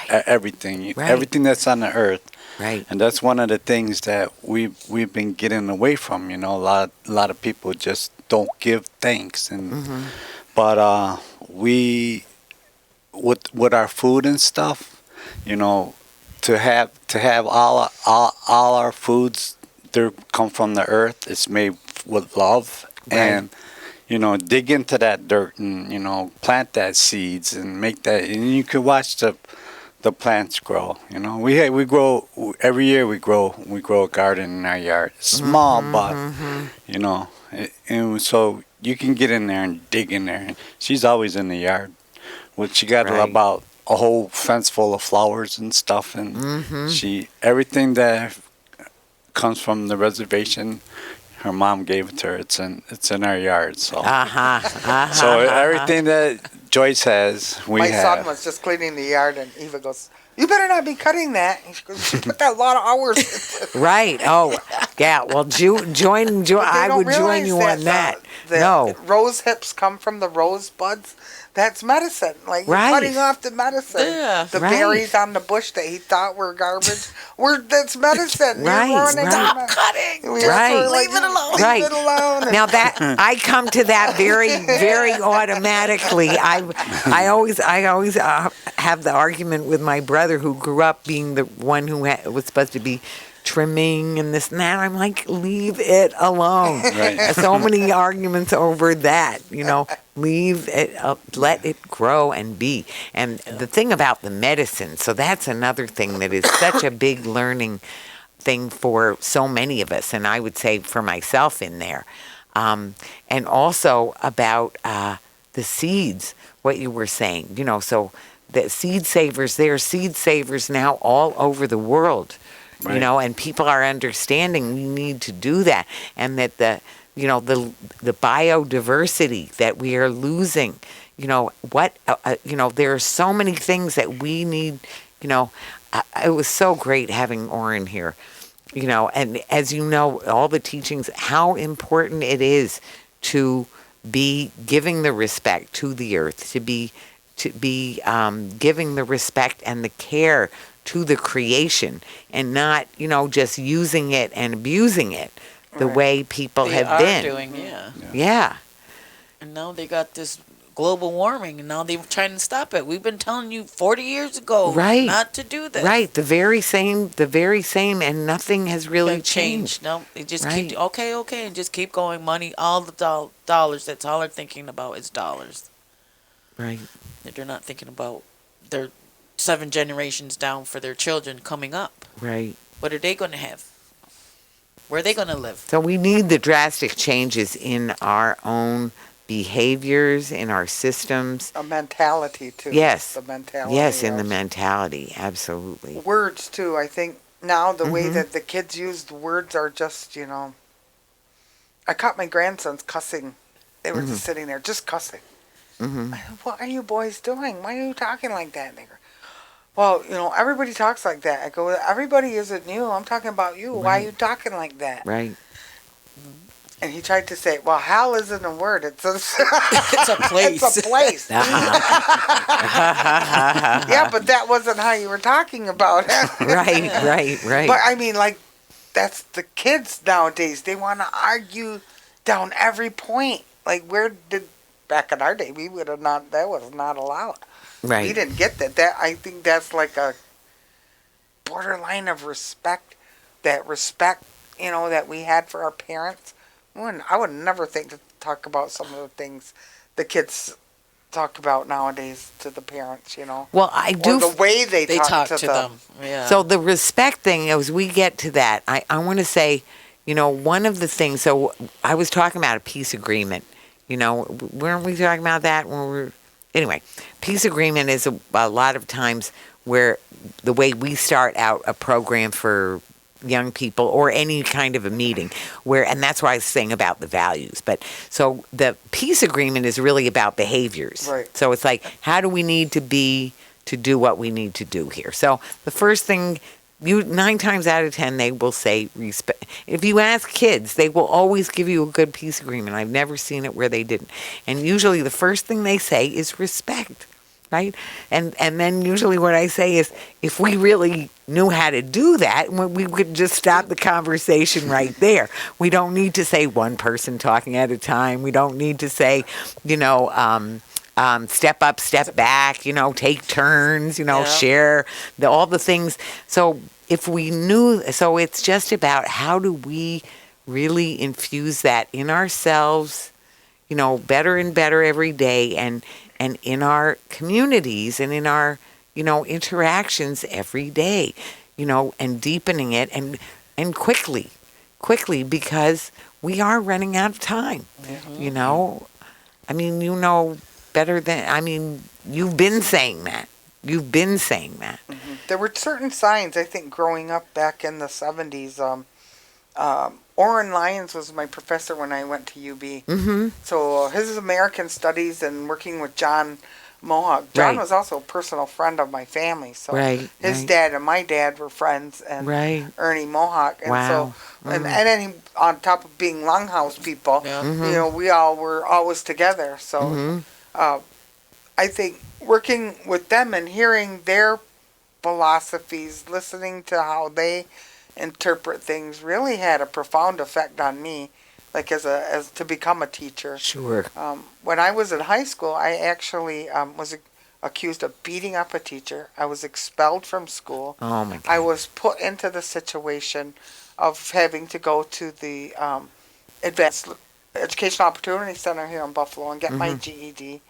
everything, Right. everything that's on the earth. Right. And that's one of the things that we've been getting away from. A lot of people just don't give thanks, but we with our food and stuff, to have all our foods, they come from the earth. It's made with love, Right. and dig into that dirt and plant that seeds and make that, and you can watch the plants grow. We grow every year. We grow a garden in our yard. Small, but and so you can get in there and dig in there. She's always in the yard. She got Right. about a whole fence full of flowers and stuff, and everything that comes from the reservation, her mom gave it to her. It's in our yard. So so everything that Joyce has, we my have. son was just cleaning the yard, and Eva goes, "You better not be cutting that." She put that a lot of hours into it. Right. Oh, yeah. Well, join. But they I don't would join realize you on that. that No. rose hips come from the rose buds. That's medicine. Like you're Right. cutting off the medicine. Yeah. The Right. berries on the bush that he thought were garbage. That's medicine. Right, You're ruining right. it. cutting. Right. Leave it alone. Right. Leave it alone. Now that I come to that very automatically. I always have the argument with my brother who grew up being the one who was supposed to be trimming and this and that. I'm like, leave it alone. Right. So many arguments over that, Leave it up, let it grow and be. And the thing about the medicine, so that's another thing that is such a big learning thing for so many of us, and I would say for myself in there. And also about the seeds, what you were saying, so the seed savers, there are seed savers now all over the world, Right. and people are understanding we need to do that, and that the biodiversity that we are losing, there are so many things that we need, it was so great having Orrin here, and as you know, all the teachings, how important it is to be giving the respect to the earth, to be giving the respect and the care to the creation, and not, just using it and abusing it the Right. way people They have are been. doing, yeah. Yeah. And now they got this global warming, and now they're trying to stop it. We've been telling you 40 years ago Right. not to do this. Right. The very same, and nothing has really They've changed. No, they just Right. keep okay, and just keep going. Money, all the dollars. That's all they're thinking about is dollars. Right. They're not thinking about their 7 generations down for their children coming up. Right. What are they going to have? Where are they going to live? So we need the drastic changes in our own behaviors, in our systems. A mentality too. Yes. The mentality. Yes, in the of mentality, absolutely. words too. I think now the way Mhm. that the kids use the words are just, I caught my grandsons cussing. They were just sitting there just cussing. Hmm. I said, what are you boys doing? Why are you talking like that? And they go, well, everybody talks like that. I go, everybody isn't you. I'm talking about you. Why are you talking like that? Right. And he tried to say, well, hell isn't a word. It's a, It's a place. it's a place. Uh-huh. Yeah, but that wasn't how you were talking about it. Right. But I mean, like, that's the kids nowadays. They want to argue down every point. Like, back in our day, we would have not, that was not allowed. Right. We didn't get that. I think that's like a borderline of respect. That respect, that we had for our parents. I would never think to talk about some of the things the kids talk about nowadays to the parents, Well, I do. Or the way they talk talk to them. Yeah. So the respect thing, as we get to that, I want to say, one of the things, so I was talking about a peace agreement, weren't we talking about that when we were, anyway, peace agreement is a lot of times where the way we start out a program for young people or any kind of a meeting and that's why I was saying about the values. But so the peace agreement is really about behaviors. Right. So it's like, how do we need to be to do what we need to do here? So the first thing, 9 times out of 10, they will say respect. If you ask kids, they will always give you a good peace agreement. I've never seen it where they didn't. And usually the first thing they say is respect. Right? And then usually what I say is, if we really knew how to do that, we could just stop the conversation right there. We don't need to say one person talking at a time. We don't need to say, step up, step back, take turns, share all the things. So if we knew, so it's just about how do we really infuse that in ourselves, better and better every day, and in our communities and in our, interactions every day, and deepening it and quickly, because we are running out of time, I mean, better than, you've been saying that. There were certain signs, I think, growing up back in the 70s. Orrin Lyons was my professor when I went to UB. Mm-hmm. So his American Studies and working with John Mohawk. John Right. was also a personal friend of my family. So Right, his right. dad and my dad were friends, and Right. Ernie Mohawk. And Wow. so, and then he, on top of being Longhouse people, Yeah. we all were always together. So Mm-hmm. I think working with them and hearing their philosophies, listening to how they interpret things, really had a profound effect on me, like as to become a teacher. Sure. When I was in high school, I actually was accused of beating up a teacher. I was expelled from school. Oh my God. I was put into the situation of having to go to the advanced Educational Opportunity Center here in Buffalo and get my GED.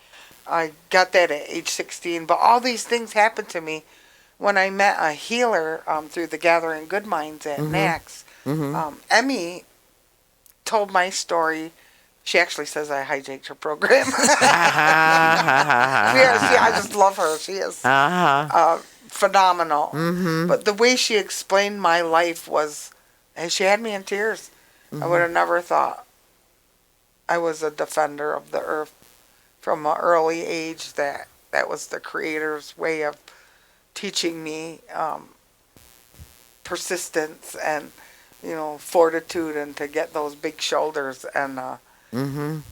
I got that at age 16, but all these things happened to me when I met a healer through the Gathering Good Minds at NACS. Emmy told my story. She actually says I hijacked her program. I just love her. She is phenomenal. But the way she explained my life was, and she had me in tears. I would have never thought I was a defender of the earth from an early age. That was the Creator's way of teaching me persistence and fortitude, and to get those big shoulders. And it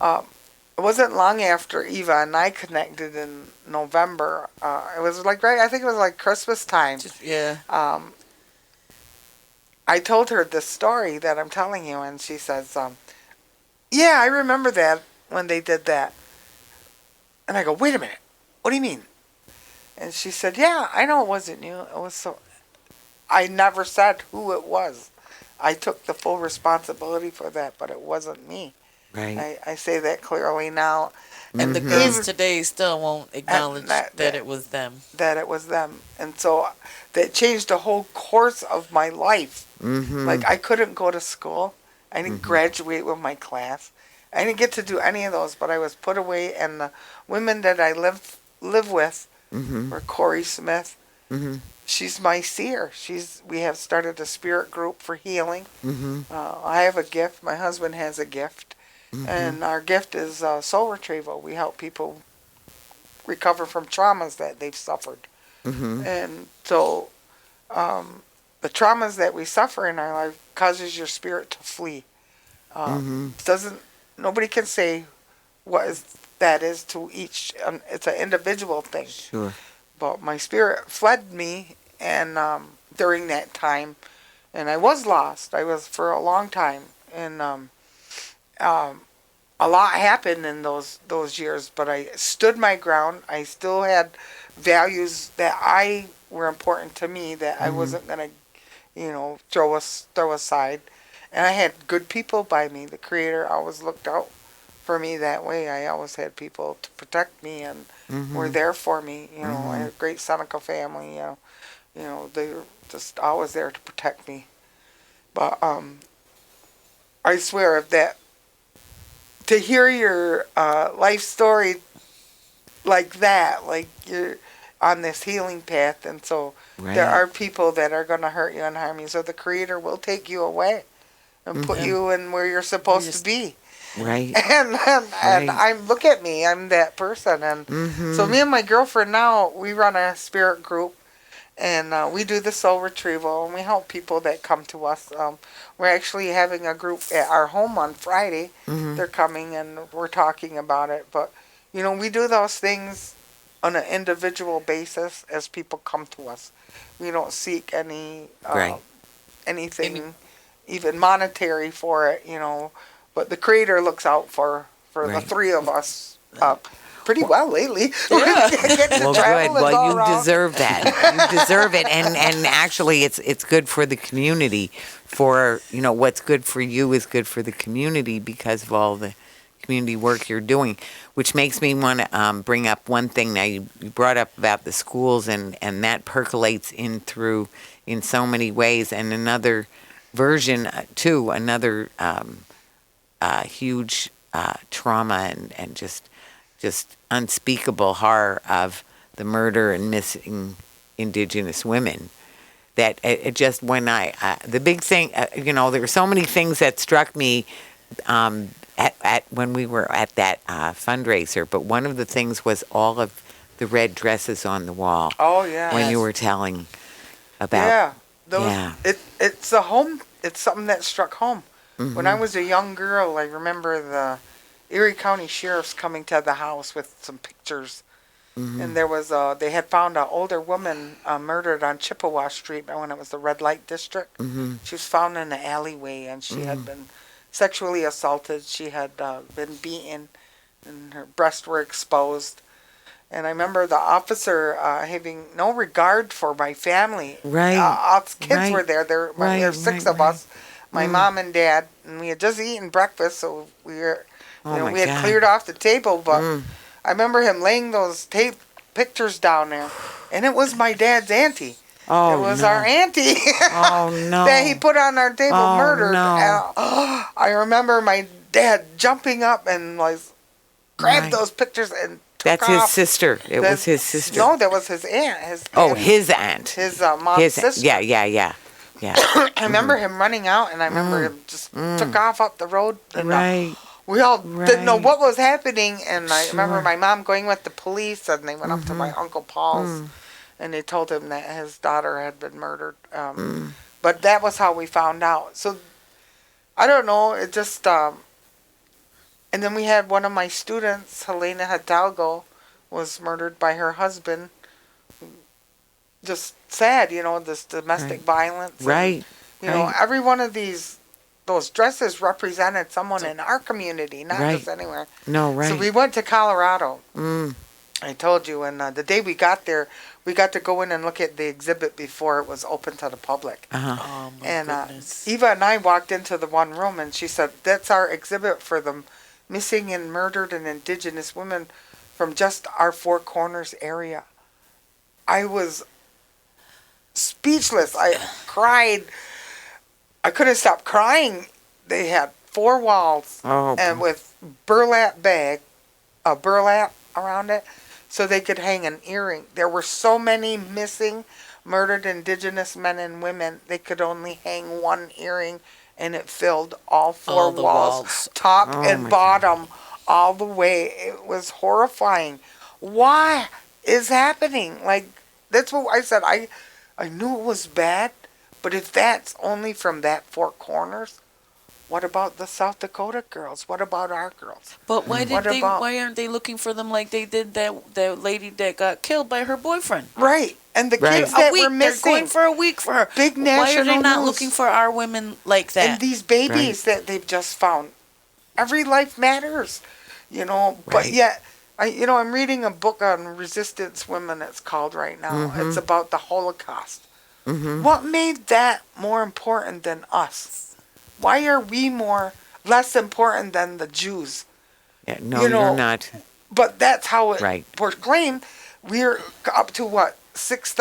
wasn't long after Eva and I connected in November. It was like I think it was like Christmas time. Yeah. I told her this story that I'm telling you, and she says, yeah, I remember that when they did that. And I go, wait a minute, what do you mean? And she said, yeah, I know it wasn't you. It was so. I never said who it was. I took the full responsibility for that, but it wasn't me. Right. I say that clearly now. And the girls today still won't acknowledge that it was them. That it was them. And so that changed the whole course of my life. Like, I couldn't go to school. I didn't graduate with my class. I didn't get to do any of those, but I was put away. And the women that I live with were Corey Smith. She's my seer. We have started a spirit group for healing. I have a gift. My husband has a gift. And our gift is soul retrieval. We help people recover from traumas that they've suffered. And so the traumas that we suffer in our life causes your spirit to flee. Nobody can say what that is to each. It's an individual thing. Sure. But my spirit fled me, and during that time, and I was lost. I was for a long time, and a lot happened in those years. But I stood my ground. I still had values that were important to me that I wasn't gonna, throw aside. And I had good people by me. The Creator always looked out for me that way. I always had people to protect me and were there for me. I had a great Seneca family. They were just always there to protect me. But I swear that to hear your life story like that, like you're on this healing path, and so there are people that are going to hurt you and harm you. So the Creator will take you away and put you in where you're supposed to be. Right. And look at me, I'm that person. And so me and my girlfriend now, we run a spirit group, and we do the soul retrieval, and we help people that come to us. We're actually having a group at our home on Friday. They're coming, and we're talking about it. But, we do those things on an individual basis as people come to us. We don't seek anything, even monetary for it, But the Creator looks out for the three of us pretty well lately. Well, good. Well, you deserve that. You deserve it, and actually, it's good for the community. For what's good for you is good for the community because of all the community work you're doing. Which makes me want to bring up one thing. Now, you brought up about the schools, and that percolates in so many ways. And another version too, another huge trauma and just unspeakable horror of the murder and missing Indigenous women. That it just when the big thing, there were so many things that struck me at when we were at that fundraiser. But one of the things was all of the red dresses on the wall. Oh yeah. When you were telling about it's a home. It's something that struck home. When I was a young girl, I remember the Erie County Sheriff's coming to the house with some pictures. And there was they had found an older woman murdered on Chippewa Street when it was the red light district. She was found in an alleyway, and she had been sexually assaulted. She had been beaten, and her breasts were exposed. And I remember the officer having no regard for my family. Right. Us kids were there. There were 6 of us. my mom and dad, and we had just eaten breakfast, so we were, Oh, my we had God. cleared off the table. But I remember him laying those tape pictures down there, and it was my dad's auntie. Oh, it was no. our auntie Oh, no. that he put on our table, Oh, murdered. no. And, I remember my dad jumping up and like grabbed Right. those pictures and took That's his off. sister. It was his sister. No, that was his aunt. His aunt. His mom's sister. Yeah. I remember him running out, and I remember him just took off up the road. And, Right. we all didn't know Right. what was happening, and I remember Sure. my mom going with the police, and they went up to my Uncle Paul's, and they told him that his daughter had been murdered. But that was how we found out. So, I don't know, it just, and then we had one of my students, Helena Hidalgo, was murdered by her husband. Just sad, this domestic violence. and, Right. every one of those dresses represented someone in our community, not Right. just anywhere. No, right. So we went to Colorado. Mm. I told you, and the day we got there, we got to go in and look at the exhibit before it was open to the public. Uh-huh. Oh my And goodness. Eva and I walked into the one room, and she said, "That's our exhibit for the missing and murdered and indigenous women from just our Four Corners area." I was speechless. I cried. I couldn't stop crying. They had 4 walls Oh, and with burlap around it, so they could hang an earring. There were so many missing, murdered indigenous men and women. They could only hang one earring, and it filled all 4 All the walls, walls. top Oh, and my bottom, all the way. It was horrifying. Why is happening? Like, that's what I said. I knew it was bad, but if that's only from that 4 corners, what about the South Dakota girls? What about our girls? But why What did they? about- Why aren't they looking for them like they did that lady that got killed by her boyfriend? Right. And the Right. kids that A week. They're They're missing. going for a week for her. Big Why are they national not news. looking for our women like that? And these babies that they've just found. Every life matters, But Right. yet, I'm reading a book on resistance women. It's called right now. It's about the Holocaust. What made that more important than us? Why are we less important than the Jews? Yeah, no, you know, you're not. But that's how it Right. proclaimed. We're up to what?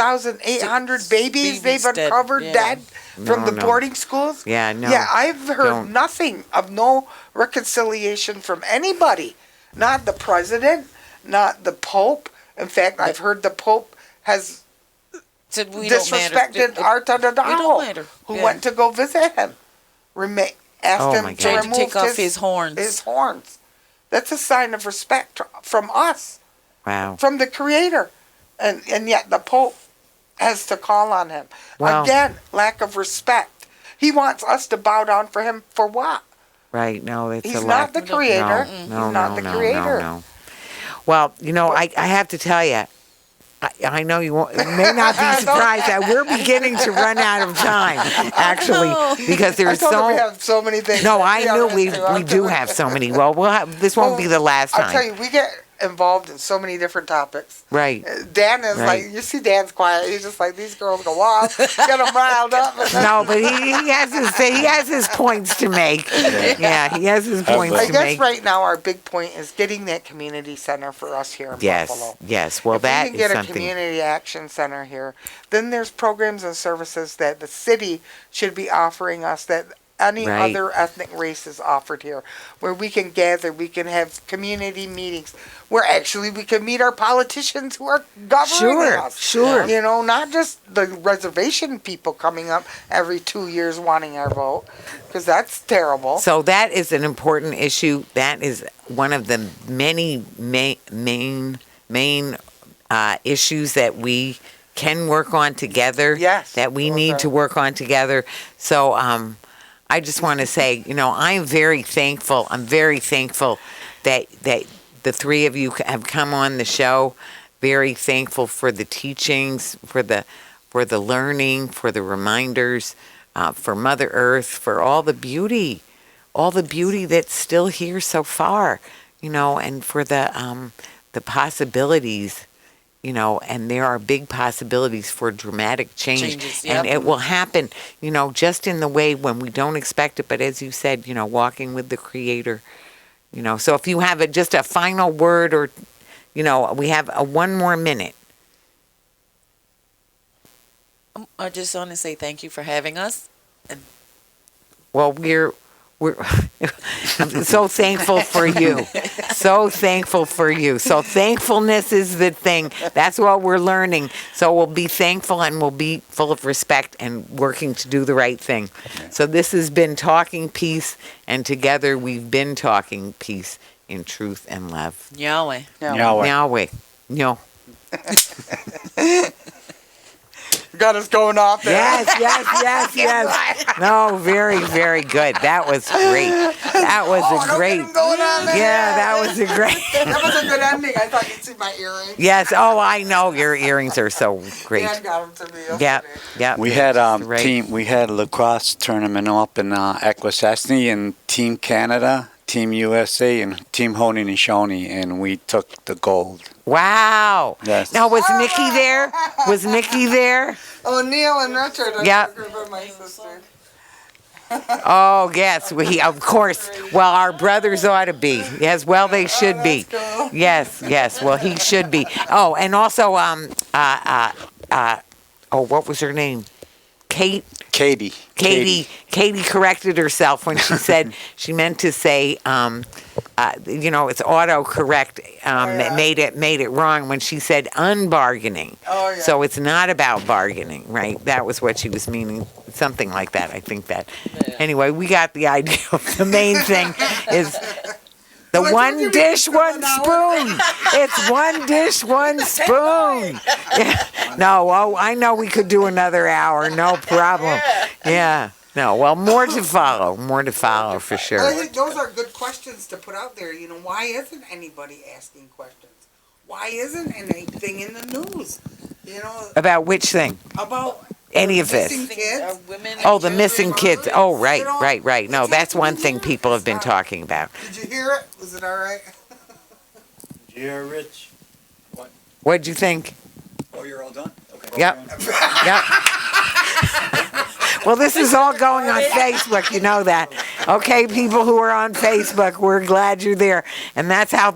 6,800 babies they've babies dead, uncovered yeah. dead from No, the no. boarding schools. Yeah, no. Yeah, I've heard Don't. nothing of no reconciliation from anybody. Not the president, not the Pope. In fact, I've heard the Pope has Said we don't matter. disrespected Arta We don't Dadaho, matter. who Yeah. went to go visit him. Asked Oh, him my to God. Tried to remove take off his horns. His horns. That's a sign of respect from us, Wow. from the Creator, and yet the Pope has to call on him Wow. again. Lack of respect. He wants us to bow down for him for what? Right. No, it's He's a not lack. the Creator. No, He's no, not no, the no, Creator. no. Well, I have to tell you, I know you may not be surprised that we're beginning to run out of time, actually, because I there's told him we so. have so many things. No, that I are knew we into. we do have so many. Well, this won't be the last I'll tell time. you, we get involved in so many different topics. Right. Dan is Right. like, you see Dan's quiet. He's just like, these girls go off, get them riled up. And then, No, but he has his points to make. Yeah, he has his points I to guess make. right now our big point is getting that community center for us here in Yes, Buffalo. yes. Well, If that we can is get a something. community action center here, then there's programs and services that the city should be offering us that any Right. other ethnic race is offered here, where we can gather, we can have community meetings, where actually we can meet our politicians who are governing Sure, us. sure. Not just the reservation people coming up every 2 years wanting our vote, because that's terrible. So that is an important issue. That is one of the many main issues that we can work on together. Yes, That we those need are- to work on together. So I just want to say, I'm very thankful. I'm very thankful that the 3 of you have come on the show. Very thankful for the teachings, for the learning, for the reminders, for Mother Earth, for all the beauty that's still here so far, and for the possibilities and there are big possibilities for dramatic change. Changes, And yep. it will happen, just in the way when we don't expect it. But as you said, walking with the Creator, So if you have just a final word, or, we have one more minute. I just want to say thank you for having us. And Well, we're I'm so thankful for you. So thankful for you. So thankfulness is the thing. That's what we're learning. So we'll be thankful, and we'll be full of respect and working to do the right thing. So this has been Talking Peace, and together we've been talking peace in truth and love. Yahweh. Yahweh. Yahweh. No. Got us going off there. Yes. No, very, very good. That was great. That was a Don't great. get 'em going on there. Yeah, that was a great. That was a good ending. I thought you'd see my earrings. Yes. Oh, I know your earrings are so great. Dan got them to me yesterday. Yeah. We had right. we had a lacrosse tournament up in Equisesne, and Team Canada, Team USA, and Team Haudenosaunee, and we took the gold. Wow. Yes. Now, was Nikki there? Was Nikki there? Oh, Neil and Richard. Yeah. My sister. Oh, yes. Of course. Well, our brothers ought to be. Yes. Well, they should be. Cool. Yes. Well, he should be. Oh, and also, what was her name? Katie corrected herself when she said she meant to say, it's autocorrect made it wrong when she said unbargaining. Oh, yeah. So it's not about bargaining, right? That was what she was meaning, something like that. I think that. Yeah. Anyway, we got the idea. The main thing is the Well, one you dish, mean one 7 hours? spoon. It's one dish, one spoon. Yeah. No, I know we could do another hour, no problem. Yeah. No, well, more to follow for I sure. think those are good questions to put out there. Why isn't anybody asking questions? Why isn't anything in the news? About which thing? About Any of missing this? kids. Women. Oh, the missing kids. Oh, right. No, it's that's one happening thing here. people have been talking about. Did you hear it? Was it all right? Yeah, Rich. What'd you think? Oh, you're all done? Okay. Yep. Well, this is all going on Facebook, you know that. Okay, people who are on Facebook, we're glad you're there. And that's how